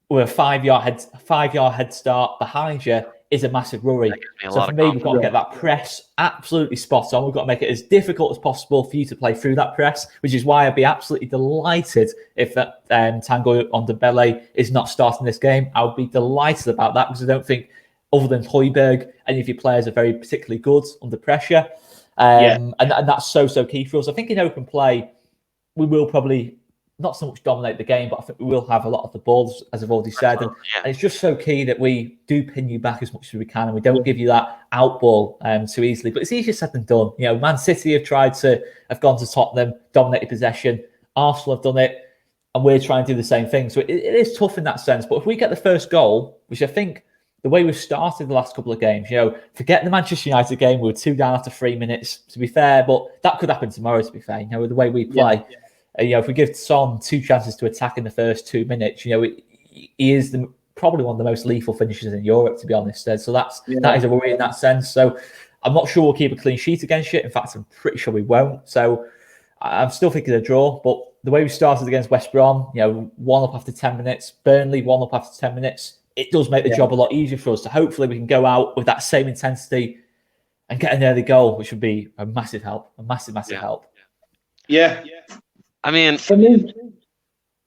with a 5-yard head start behind you is a massive worry. So for me, we've got to get that press absolutely spot on. We've got to make it as difficult as possible for you to play through that press, which is why I'd be absolutely delighted if that Tanguy Ndombele is not starting this game. I would be delighted about that because I don't think, other than Højbjerg, any of your players are very particularly good under pressure. And that's so key for us. I think in open play, we will probably not so much dominate the game, but I think we will have a lot of the balls, as I've already said. And it's just so key that we do pin you back as much as we can and we don't give you that out ball too easily. But it's easier said than done. You know, Man City have gone to Tottenham, dominated possession. Arsenal have done it, and we're trying to do the same thing. So it is tough in that sense. But if we get the first goal, which I think the way we've started the last couple of games, you know, forget the Manchester United game, we were 2 down after 3 minutes, to be fair, but that could happen tomorrow, to be fair, you know, with the way we play. You know, if we give Son 2 chances to attack in the first 2 minutes, you know, he is probably one of the most lethal finishers in Europe, to be honest. So that is a worry in that sense. So I'm not sure we'll keep a clean sheet against you. In fact, I'm pretty sure we won't. So I'm still thinking a draw. But the way we started against West Brom, you know, 1 up after 10 minutes, Burnley 1 up after 10 minutes, it does make the job a lot easier for us. So hopefully we can go out with that same intensity and get an early goal, which would be a massive help, a massive help. Yeah. I mean, for me,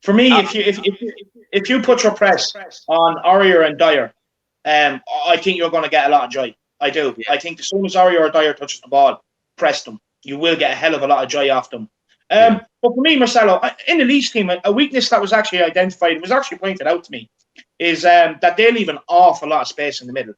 if you put your press on Aurier and Dyer, I think you're going to get a lot of joy. I do. Yeah. I think as soon as Aurier or Dyer touches the ball, press them. You will get a hell of a lot of joy off them. But for me, Marcelo, in the Leeds team, a weakness that was actually identified, it was actually pointed out to me, is that they leave an awful lot of space in the middle.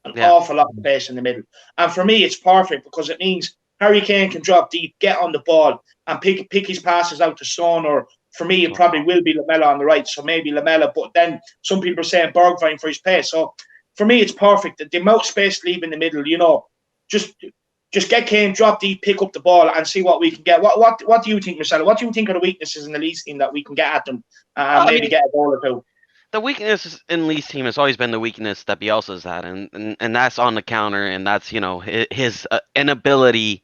Awful lot of space in the middle. And for me, it's perfect because it means Harry Kane can drop deep, get on the ball, and pick his passes out to Son, or for me, it probably will be Lamela on the right, so maybe Lamela, but then some people are saying Bergwijn for his pace. So for me, it's perfect. The amount of space leave in the middle, you know, just get Kane, drop deep, pick up the ball, and see what we can get. What do you think, Marcelo? What do you think are the weaknesses in the Leeds team that we can get at them and maybe get a goal or two? The weakness in Lee's team has always been the weakness that Bielsa's had, and that's on the counter, and that's, you know, his inability.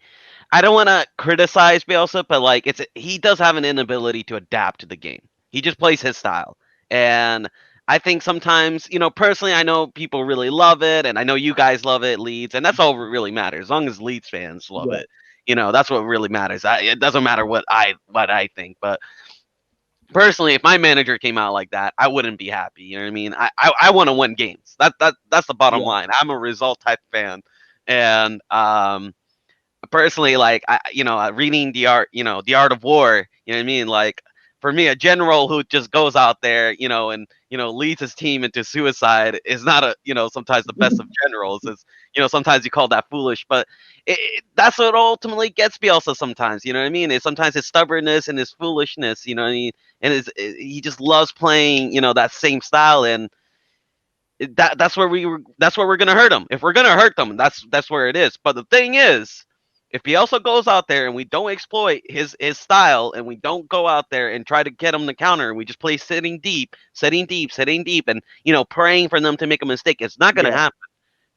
I don't want to criticize Bielsa, but like he does have an inability to adapt to the game. He just plays his style, and I think sometimes, you know, personally, I know people really love it, and I know you guys love it, Leeds, and that's all that really matters. As long as Leeds fans love it, you know, that's what really matters. It doesn't matter what I think, but personally, if my manager came out like that, I wouldn't be happy. You know what I mean? I want to win games. That's the bottom line. I'm a result type fan, and personally, like reading the art of war. You know what I mean? Like for me, a general who just goes out there, you know, and leads his team into suicide is not sometimes the best of generals. Is sometimes you call that foolish, but that's what ultimately gets Bielsa sometimes. You know what I mean? It's sometimes his stubbornness and his foolishness. You know what I mean? And he just loves playing that same style, and that's where we're gonna hurt him. If we're gonna hurt them, that's where it is. But the thing is, if Bielsa goes out there and we don't exploit his style, and we don't go out there and try to get him to counter, and we just play sitting deep, and praying for them to make a mistake, it's not gonna happen,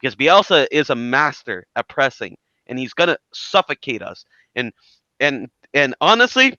because Bielsa is a master at pressing, and he's gonna suffocate us. And honestly,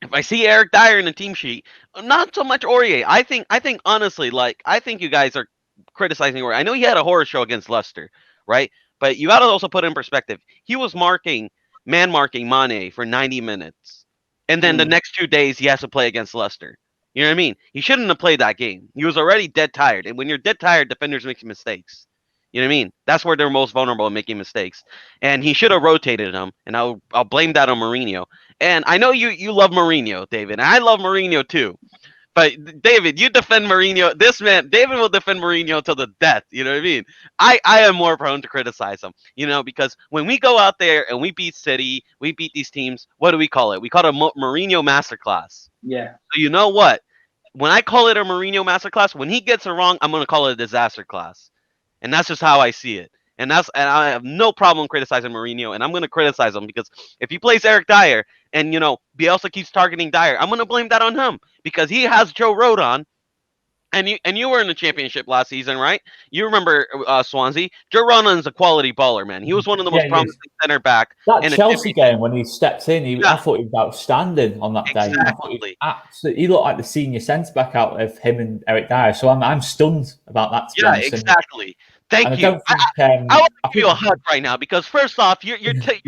if I see Eric Dyer in the team sheet, not so much Aurier. I think honestly, I think you guys are criticizing Aurier. I know he had a horror show against Leicester, right? But you got to also put it in perspective. He was marking Mane for 90 minutes. And then the next 2 days he has to play against Leicester. You know what I mean? He shouldn't have played that game. He was already dead tired. And when you're dead tired, defenders make mistakes. You know what I mean? That's where they're most vulnerable in making mistakes. And he should have rotated him. And I'll blame that on Mourinho. And I know you love Mourinho, David. And I love Mourinho too. But David, you defend Mourinho. David will defend Mourinho till the death. You know what I mean? I am more prone to criticize him, because when we go out there and we beat City, we beat these teams, what do we call it? We call it a Mourinho masterclass. Yeah. So you know what? When I call it a Mourinho masterclass, when he gets it wrong, I'm going to call it a disaster class. And that's just how I see it. And I have no problem criticizing Mourinho, and I'm going to criticize him because if he plays Eric Dyer and, Bielsa keeps targeting Dyer, I'm going to blame that on him because he has Joe Rodon And you were in the championship last season, right? You remember Swansea? Joe Ronan's a quality baller, man. He was one of the most promising center back. That in Chelsea game when he stepped in, I thought he was outstanding on that day. I thought he looked like the senior centre back out of him and Eric Dyer. So I'm stunned about that. To be honest. Exactly. Thank you. I want to give you a hug right now because first off, you're exactly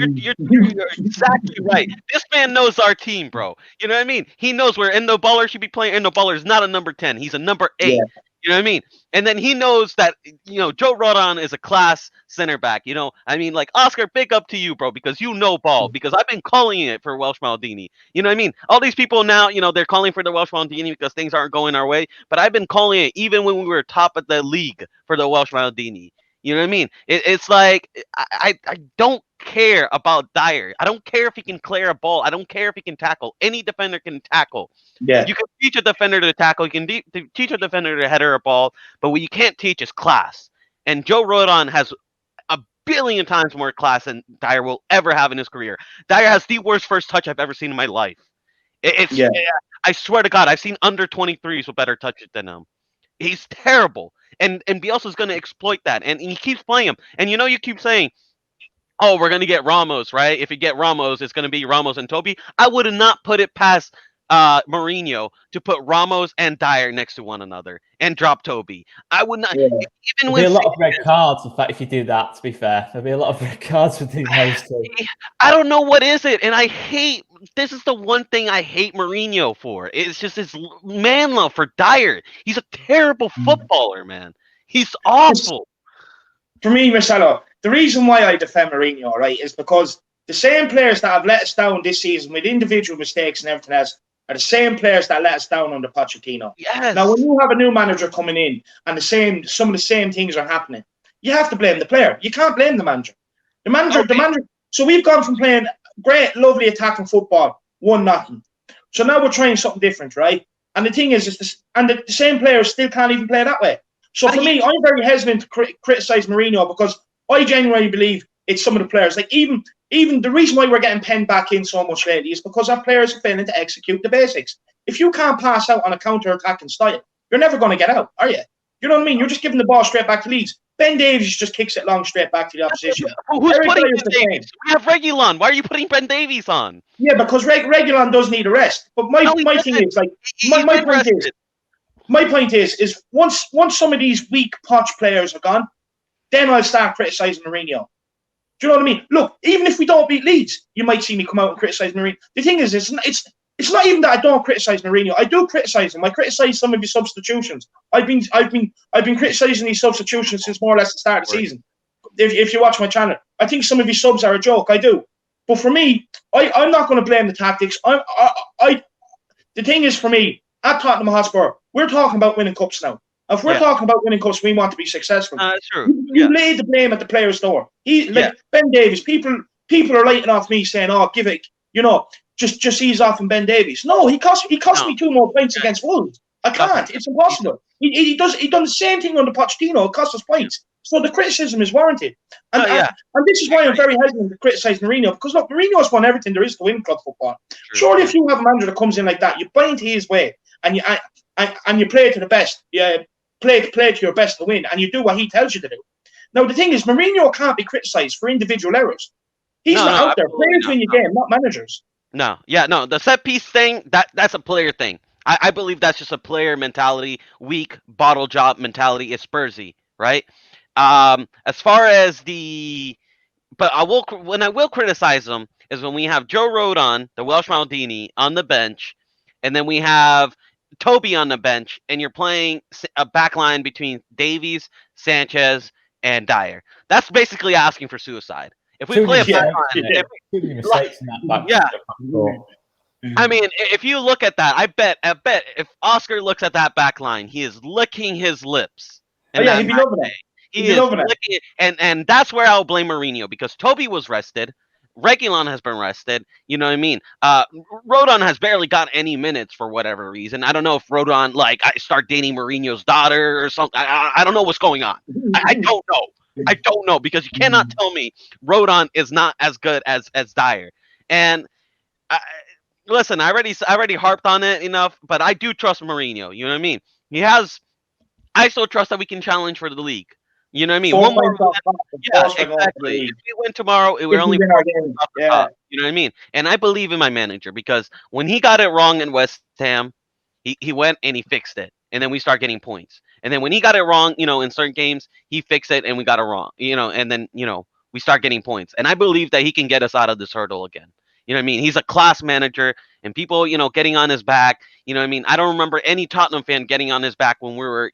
right. This man knows our team, bro. You know what I mean? He knows where Endo Baller should be playing. Endo Baller is not a number 10. He's a number 8. Yeah. You know what I mean? And then he knows that, Joe Rodon is a class center back. I mean, like, Oscar, big up to you, bro, because you know ball, because I've been calling it for Welsh Maldini. You know what I mean? All these people now, they're calling for the Welsh Maldini because things aren't going our way, but I've been calling it even when we were top of the league for the Welsh Maldini. You know what I mean? It's like, I don't care about Dyer. I don't care if he can clear a ball. I don't care if he can tackle. Any defender can tackle. Yeah. You can teach a defender to tackle. You can teach a defender to header a ball, but what you can't teach is class. And Joe Rodon has a billion times more class than Dyer will ever have in his career. Dyer has the worst first touch I've ever seen in my life. I swear to God, I've seen under 23s with better touches than him. He's terrible. And Bielsa's going to exploit that. And he keeps playing him. And you keep saying, oh, we're going to get Ramos, right? If you get Ramos, it's going to be Ramos and Toby. I would not put it past Mourinho to put Ramos and Dyer next to one another and drop Toby. I would not. Yeah. There'll be a lot of red cards, in fact, if you do that, to be fair. There'll be a lot of red cards with those two. I don't know what is it. And this is the one thing I hate Mourinho for. It's just his man love for Dyer. He's a terrible footballer, man. He's awful. For me, Marcelo, the reason why I defend Mourinho, right, is because the same players that have let us down this season with individual mistakes and everything else are the same players that let us down under Pochettino. Yes. Now, when you have a new manager coming in and some of the same things are happening, you have to blame the player. You can't blame the manager. The manager. So we've gone from playing great, lovely attacking football, 1-0. So now we're trying something different, right? And the thing is, the same players still can't even play that way. So for me, I'm very hesitant to criticize Mourinho because I genuinely believe it's some of the players. Like even the reason why we're getting penned back in so much lately is because our players are failing to execute the basics. If you can't pass out on a counter-attacking style, you're never going to get out, are you? You know what I mean? You're just giving the ball straight back to Leeds. Ben Davies just kicks it long straight back to the opposition. Who's putting Ben Davies? We have Reguilon. Why are you putting Ben Davies on? Yeah, because Reguilon does need a rest. But my thing is, like, my point is once some of these weak Poch players are gone, then I'll start criticising Mourinho. Do you know what I mean? Look, even if we don't beat Leeds, you might see me come out and criticise Mourinho. The thing is, it's not even that I don't criticise Mourinho. I do criticise him. I criticise some of his substitutions. I've been criticising these substitutions since more or less the start of the season. If you watch my channel, I think some of his subs are a joke. I do, but for me, I'm not going to blame the tactics. The thing is, for me, at Tottenham Hotspur, we're talking about winning cups now. If we're talking about winning cups, we want to be successful. That's true. You lay the blame at the player's door. Ben Davies. People are lighting off me saying, "Oh, give it," just ease off on Ben Davies. No, he cost me 2 more points against Wolves. I can't. It's impossible. He done the same thing under Pochettino. It cost us points. So the criticism is warranted. And this is why I'm very hesitant to criticise Mourinho, because look, Mourinho's won everything there is to win club football. Surely if you have a manager that comes in like that, you buy into his way and you play to the best. Play to your best to win, and you do what he tells you to do. Now the thing is, Mourinho can't be criticised for individual errors. He's not out there. Players win your game, not managers. No, the set piece thing, that's a player thing. I believe that's just a player mentality, weak bottle job mentality. It's Spursy, right? As far as but I will criticize them is when we have Joe Rodon, the Welsh Maldini, on the bench, and then we have Toby on the bench, and you're playing a back line between Davies, Sanchez, and Dyer. That's basically asking for suicide. If we play a back line, I mean, if you look at that, I bet if Oscar looks at that back line, he is licking his lips. He'd be loving it. He is licking it, and that's where I'll blame Mourinho, because Toby was rested. Reguilon has been rested. You know what I mean? Rodon has barely got any minutes for whatever reason. I don't know if Rodon, I start dating Mourinho's daughter or something. I don't know what's going on. I don't know. I don't know, because you cannot tell me Rodon is not as good as Dyer. And listen, I already harped on it enough, but I do trust Mourinho. You know what I mean? He has I still trust that we can challenge for the league. You know what I mean? 4 One more points off top, of yeah, course we're going to the exactly. league. If we win tomorrow, we're If we only win 4 our points game, off the yeah. top. You know what I mean? And I believe in my manager because when he got it wrong in West Ham, he went and he fixed it. And then we start getting points. And then when he got it wrong, in certain games, he fixed it and we got it wrong. And then, we start getting points. And I believe that he can get us out of this hurdle again. You know what I mean? He's a class manager and people, getting on his back. You know what I mean? I don't remember any Tottenham fan getting on his back when we were,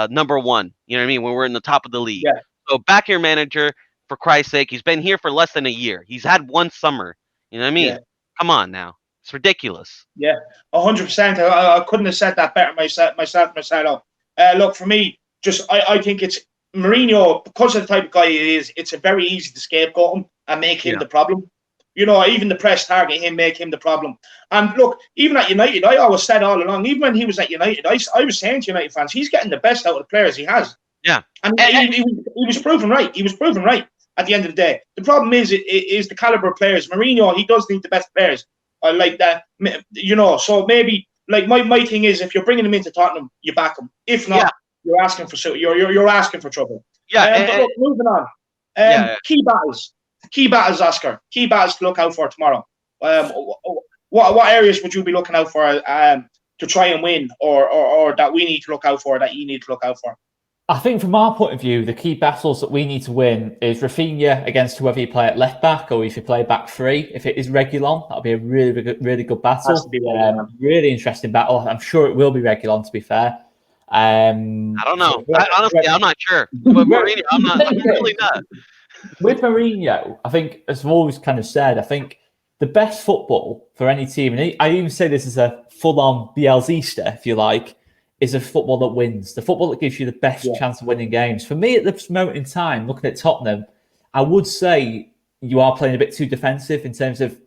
number one. You know what I mean? When we're in the top of the league. Yeah. So back your manager, for Christ's sake. He's been here for less than a year. He's had one summer. You know what I mean? Yeah. Come on now. It's ridiculous. Yeah, 100%. I couldn't have said that better myself. Look, for me, I think it's Mourinho, because of the type of guy he is, it's a very easy to scapegoat him and make him the problem. Even the press target him, make him the problem. And look, even at United, I always said all along, even when he was at United, I was saying to United fans, he's getting the best out of the players he has. Yeah. And he was proven right. He was proven right at the end of the day. The problem is the caliber of players. Mourinho, he does need the best players. I like that, so maybe, like, my thing is, if you're bringing him into Tottenham, you back him. If not, you're asking for trouble. Yeah. But look, moving on. Key battles, Oscar. Key battles to look out for tomorrow. What areas would you be looking out for to try and win, or that we need to look out for, that you need to look out for? I think from our point of view, the key battles that we need to win is Rafinha against whoever you play at left back, or if you play back three. If it is Reguilon, that'll be a really good battle. Really interesting battle. I'm sure it will be Reguilon, to be fair. I don't know. Honestly, I'm not sure. But Mourinho, I'm really not. With Mourinho, I think, as I've always kind of said, I think the best football for any team, and I even say this as a full-on Bielsista, if you like, is a football that wins. The football that gives you the best chance of winning games. For me, at this moment in time, looking at Tottenham, I would say you are playing a bit too defensive in terms of,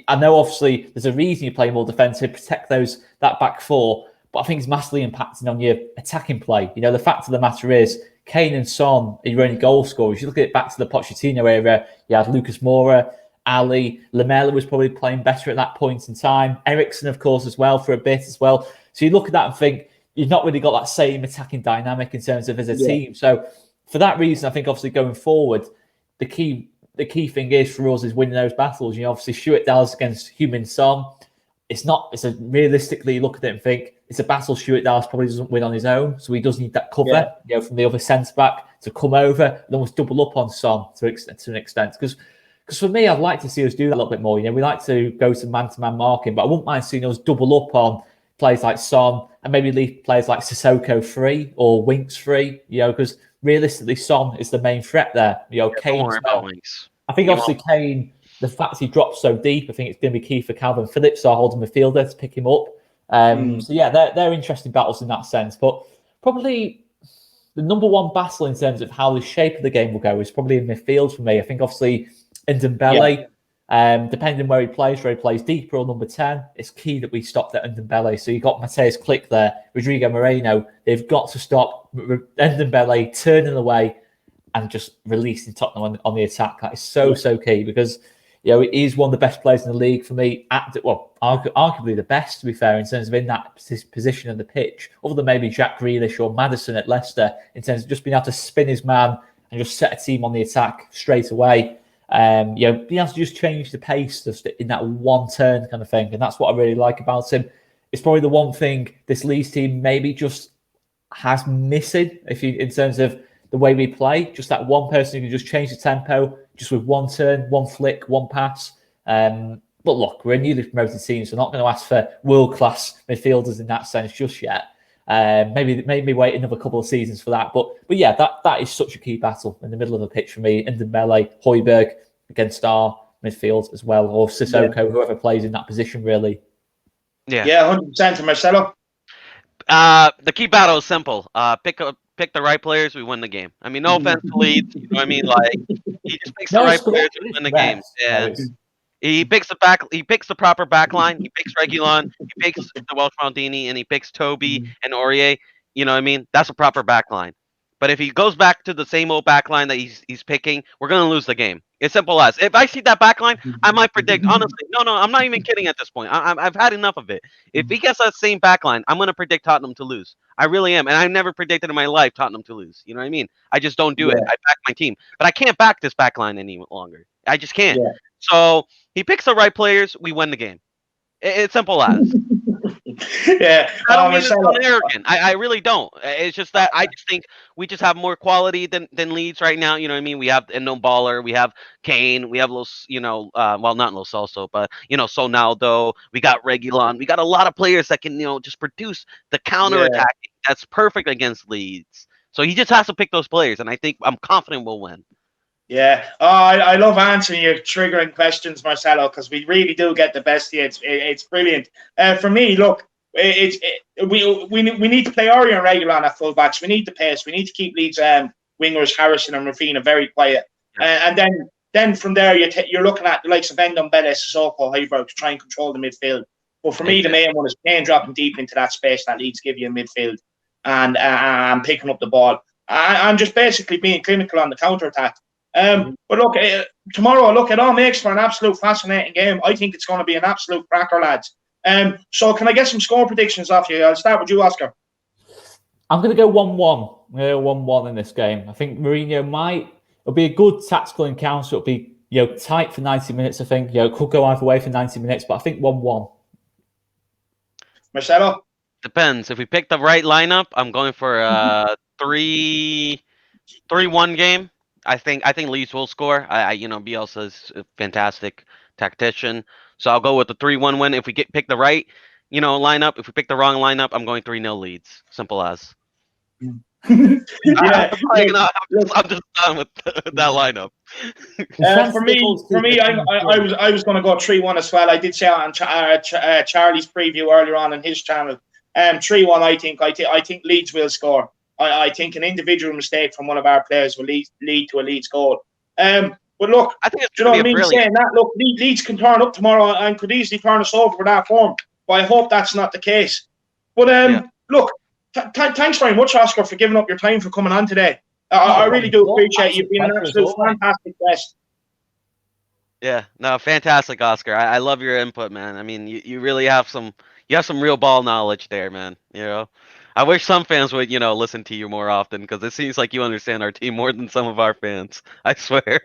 I know obviously there's a reason you play more defensive, protect that back four, but I think it's massively impacting on your attacking play. The fact of the matter is, Kane and Son are your only goal scorers. You look at it back to the Pochettino era, you had Lucas Moura, Ali, Lamela was probably playing better at that point in time. Eriksen, of course, as well, for a bit as well. So you look at that and think, you've not really got that same attacking dynamic in terms of as a team. So for that reason, I think obviously going forward, the key thing is for us is winning those battles. Obviously Stuart Dallas against Heung-min Son. Realistically look at it and think it's a battle Stuart Dallas probably doesn't win on his own. So he does need that cover, from the other centre back to come over and almost double up on Son to an extent. Because for me, I'd like to see us do that a little bit more. We like to go to man-to-man marking, but I wouldn't mind seeing us double up on players like Son and maybe leave players like Sissoko free or Winks free, because realistically Son is the main threat there. Kane as well. I think obviously Kane, the fact he drops so deep, I think it's going to be key for Calvin Phillips, our holding midfielder, to pick him up. So yeah, they're interesting battles in that sense. But probably the number one battle in terms of how the shape of the game will go is probably in midfield for me. I think obviously Ndombele, depending where he plays deeper or number 10, it's key that we stop that Ndombele. So you've got Mateus Klick there, Rodrigo Moreno. They've got to stop Ndombele turning away and just releasing Tottenham on the attack. That is so key because he is one of the best players in the league for me. Arguably the best, to be fair, in terms of in that position on the pitch, other than maybe Jack Grealish or Maddison at Leicester, in terms of just being able to spin his man and just set a team on the attack straight away. Being able to just change the pace just in that one turn kind of thing. And that's what I really like about him. It's probably the one thing this Leeds team maybe just has missing, in terms of the way we play. Just that one person who can just change the tempo, just with one turn, one flick, one pass. But look, we're a newly promoted team, so I'm not going to ask for world-class midfielders in that sense just yet. Maybe wait another couple of seasons for that. But yeah, that is such a key battle in the middle of the pitch for me. Ndombele, Højbjerg against our midfield as well, or Sissoko, whoever plays in that position, really. Yeah, 100%. Marcelo? The key battle is simple. Pick the right players, we win the game. I mean, no offense to Leeds, you know what I mean? Like, he just picks the right players, we win the game. And he picks the proper back line. He picks Reguilon, he picks the Welsh Maldini, and he picks Toby and Aurier. You know what I mean? That's a proper back line. But if he goes back to the same old back line that he's picking, we're going to lose the game. It's simple as. If I see that back line, I might predict, honestly, no, I'm not even kidding at this point. I've had enough of it. If he gets that same back line, I'm going to predict Tottenham to lose. I really am. And I never predicted in my life Tottenham to lose. You know what I mean? I just don't do it. I back my team. But I can't back this back line any longer. I just can't. Yeah. So he picks the right players, we win the game. It's simple as. Yeah. I don't mean to sound arrogant. I really don't. It's just that I just think we just have more quality than Leeds right now. You know what I mean? We have no baller. We have Kane. We have Los, well, not Los also, but Sonaldo. We got Reguilon. We got a lot of players that can just produce the counter attack. That's perfect against Leeds. So he just has to pick those players, and I'm confident we'll win. Yeah, I love answering your triggering questions, Marcelo, because we really do get the best of you. It's brilliant. For me, look, we need to play Ori and Reguilon at fullbacks. We need the pace. We need to keep Leeds wingers Harrison and Rafina very quiet. And then from there, you're looking at the likes of Ndombele, Sissoko, Højbjerg to try and control the midfield. But for me, the main one is Kane dropping deep into that space that Leeds give you in midfield and picking up the ball. I'm just basically being clinical on the counter attack. But look, tomorrow, look, it all makes for an absolute fascinating game. I think it's going to be an absolute cracker, lads. So can I get some score predictions off you? I'll start with you, Oscar. I'm going to go 1-1. 1-1 in this game. I think Mourinho it'll be a good tactical encounter. It'll be tight for 90 minutes, I think. It could go either way for 90 minutes, but I think 1-1. Marcelo? Depends. If we pick the right lineup, I'm going for a 3-1 game. I think Leeds will score. Bielsa is a fantastic tactician, so I'll go with the 3-1 win. If we pick the right, lineup. If we pick the wrong lineup, I'm going 3-0 Leeds. Simple as. I'm just done with that lineup. For me, I was going to go 3-1 as well. I did say on Charlie's preview earlier on his channel. 3-1. I think Leeds will score. I think an individual mistake from one of our players will lead to a Leeds goal. But look, I think do you know what I mean? Saying that, look, Leeds can turn up tomorrow and could easily turn us over with that form. But I hope that's not the case. But look, thanks very much, Oscar, for giving up your time for coming on today. I really do appreciate you being an absolute fantastic guest. Yeah, no, fantastic, Oscar. I love your input, man. I mean, you really have some real ball knowledge there, man. I wish some fans would, listen to you more often because it seems like you understand our team more than some of our fans. I swear.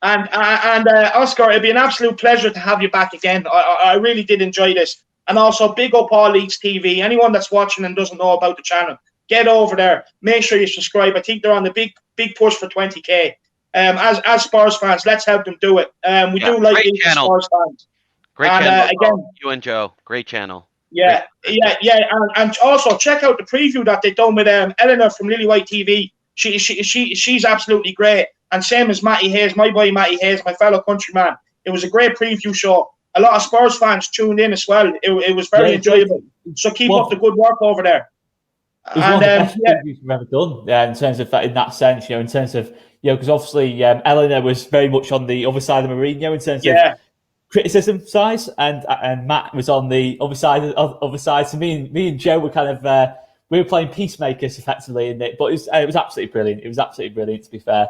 And Oscar, it'd be an absolute pleasure to have you back again. I really did enjoy this. And also, big up all Leeds TV. Anyone that's watching and doesn't know about the channel, get over there. Make sure you subscribe. I think they're on the big push for 20K. As Spurs fans, let's help them do it. We do like Leeds Spurs fans. Great channel. Again, you and Joe. Great channel. Yeah. And also check out the preview that they've done with Eleanor from Lily White TV. She's absolutely great. And same as Matty Hayes, my boy Matty Hayes, my fellow countryman. It was a great preview show. A lot of Spurs fans tuned in as well. It was very enjoyable. So keep up the good work over there. It was one of the best previews we've ever done. In terms of that, in that sense, in terms of because obviously Eleanor was very much on the other side of Mourinho in terms of criticism size, and Matt was on the other side. So me and Joe were kind of we were playing peacemakers effectively in it, but it was absolutely brilliant. It was absolutely brilliant, to be fair.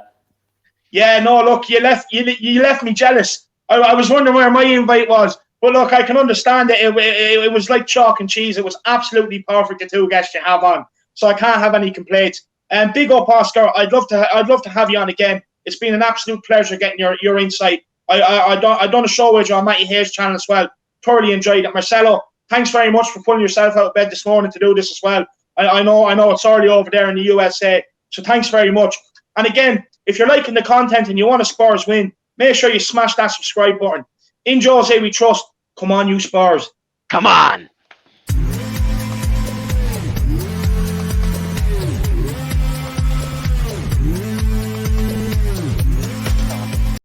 Yeah, no, look, you left me jealous. I was wondering where my invite was, but look, I can understand it. It was like chalk and cheese. It was absolutely perfect, the two guests you have on, so I can't have any complaints. And big up, Oscar. I'd love to have you on again. It's been an absolute pleasure getting your insight. I done a show with you on Matty Hayes' channel as well. Thoroughly enjoyed it. Marcelo, thanks very much for pulling yourself out of bed this morning to do this as well. I know it's early over there in the USA, so thanks very much. And again, if you're liking the content and you want a Spurs win, make sure you smash that subscribe button. In Jose we trust. Come on, you Spurs. Come on.